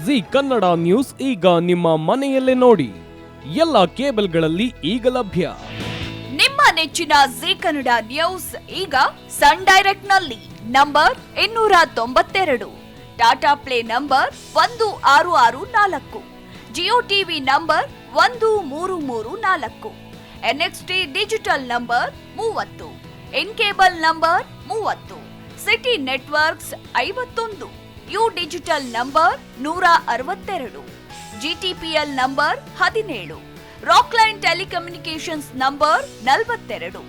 G Kannada news ಈಗ ನಿಮ್ಮ ಮನೆಯಲ್ಲೇ ನೋಡಿ. ಎಲ್ಲ ಕೇಬಲ್ಗಳಲ್ಲಿ ಈಗ ಲಭ್ಯ. ನಿಮ್ಮ ನೆಚ್ಚಿನ ಜಿ ಕನ್ನಡ ನ್ಯೂಸ್ ಈಗ ಸನ್ ಡೈರೆಕ್ಟ್ ನಲ್ಲಿ number 292, Tata Play number 1664, Jio TV number 1334, NXT digital number 30, N cable number 30, city networks 51, U digital number 162, GTPL number 17, Rockline telecommunications number 42,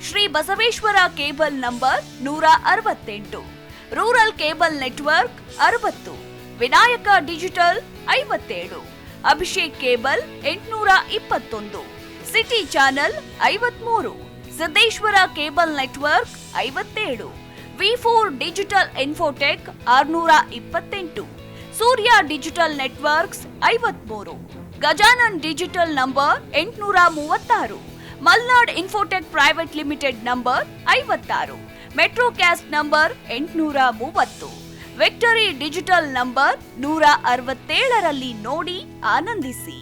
Shri Basaveshwara cable number 168, rural cable network 60, Vinayaka digital 57, Abhishek cable 821, city channel 53, Siddeshwara cable network 57, ವಿ4 digital infotech 628, Surya digital networks 53, Gajanan digital number 836, Malnad infotech private limited number 56, metrocast number 830, victory digital number 167ರಲ್ಲಿ ನೋಡಿ ಆನಂದಿಸಿ.